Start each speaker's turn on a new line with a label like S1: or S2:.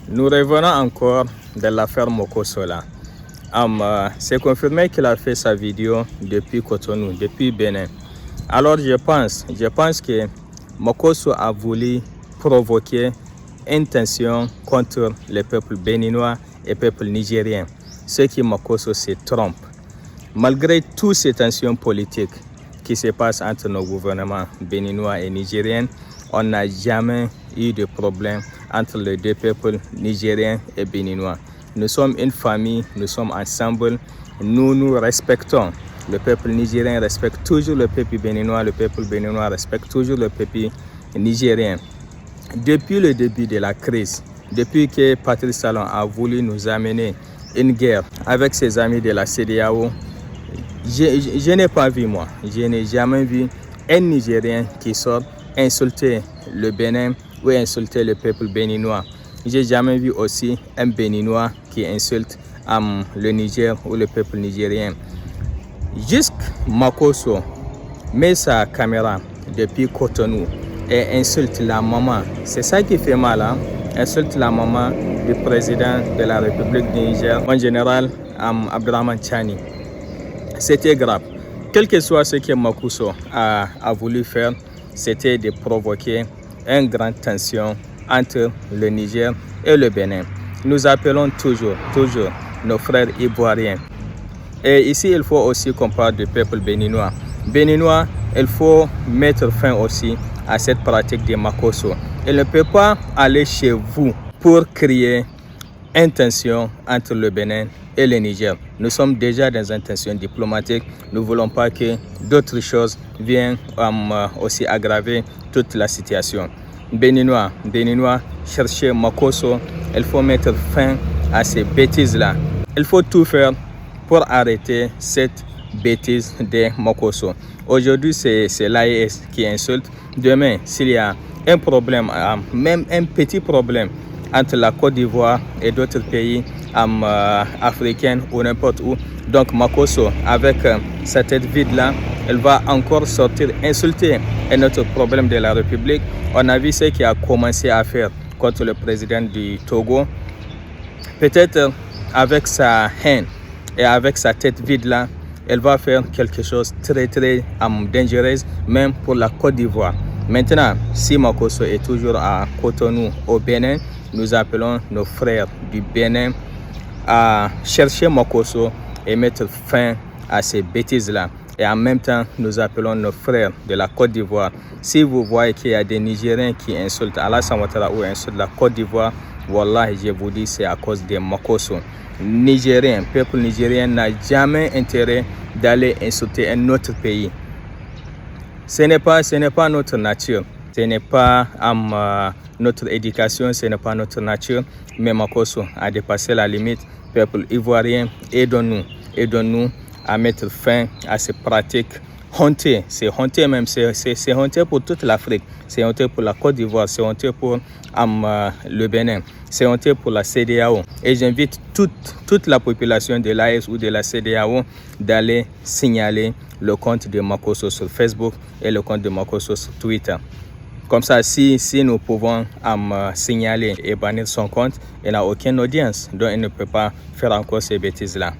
S1: Nous revenons encore de l'affaire Mokosola. C'est confirmé qu'il a fait sa vidéo depuis Cotonou, depuis Bénin. Alors je pense que Mokoso a voulu provoquer une tension contre le peuple béninois et le peuple nigérien. Ce qui Mokoso se trompe. Malgré toutes ces tensions politiques qui se passent entre nos gouvernements béninois et nigériens, on n'a jamais eu de problème entre les deux peuples nigériens et béninois. Nous sommes une famille, nous sommes ensemble, nous nous respectons. Le peuple nigérien respecte toujours le peuple béninois, le peuple béninois respecte toujours le peuple nigérien. Depuis le début de la crise, depuis que Patrice Talon a voulu nous amener une guerre avec ses amis de la CEDEAO, je n'ai pas vu je n'ai jamais vu un Nigérien qui sort insulter le Bénin ou insulter le peuple béninois. J'ai jamais vu aussi un Béninois qui insulte le Niger ou le peuple nigérien. Jusque Mokoso met sa caméra depuis Cotonou et insulte la maman. C'est ça qui fait mal, hein? Insulte la maman du président de la République du Niger, en général Abdourahmane Tchani. C'était grave. Quel que soit ce que Mokoso a voulu faire, c'était de provoquer une grande tension entre le Niger et le Bénin. Nous appelons toujours nos frères ivoiriens. Et ici, il faut aussi qu'on parle du peuple béninois. Béninois, il faut mettre fin aussi à cette pratique de Mokoso. Il ne peut pas aller chez vous pour créer une tension entre le Bénin et le Niger. Nous sommes déjà dans une tension diplomatique. Nous ne voulons pas que d'autres choses viennent aussi aggraver toute la situation. Béninois, cherchez Mokoso. Il faut mettre fin à ces bêtises-là. Il faut tout faire pour arrêter cette bêtise de Mokoso. Aujourd'hui, c'est l'AES qui insulte. Demain, s'il y a un problème, même un petit problème entre la Côte d'Ivoire et d'autres pays africains ou n'importe où, donc Mokoso, avec sa tête vide-là, elle va encore sortir insulter un autre problème de la République. On a vu ce qu'il a commencé à faire contre le président du Togo. Peut-être avec sa haine et avec sa tête vide-là, elle va faire quelque chose de très dangereux, même pour la Côte d'Ivoire. Maintenant, si Mokoso est toujours à Cotonou, au Bénin, nous appelons nos frères du Bénin à chercher Mokoso et mettre fin à ces bêtises-là. Et en même temps, nous appelons nos frères de la Côte d'Ivoire. Si vous voyez qu'il y a des Nigériens qui insultent Alassane Ouattara ou insultent la Côte d'Ivoire, wallah, je vous dis, c'est à cause de Mokoso. Nigérien, peuple nigérien n'a jamais intérêt d'aller insulter un autre pays. Ce n'est pas notre nature, ce n'est pas notre éducation, ce n'est pas notre nature. Mais Mokoso a dépassé la limite. Peuple ivoirien, aidons-nous à mettre fin à ces pratiques honteuses. C'est honteux même, c'est honteux pour toute l'Afrique, c'est honteux pour la Côte d'Ivoire, c'est honteux pour le Bénin, c'est honteux pour la CEDEAO. Et j'invite toute la population de l'AES ou de la CEDEAO d'aller signaler le compte de Mokoso sur Facebook et le compte de Mokoso sur Twitter. Comme ça, si nous pouvons signaler et bannir son compte, il n'a aucune audience, donc il ne peut pas faire encore ces bêtises-là.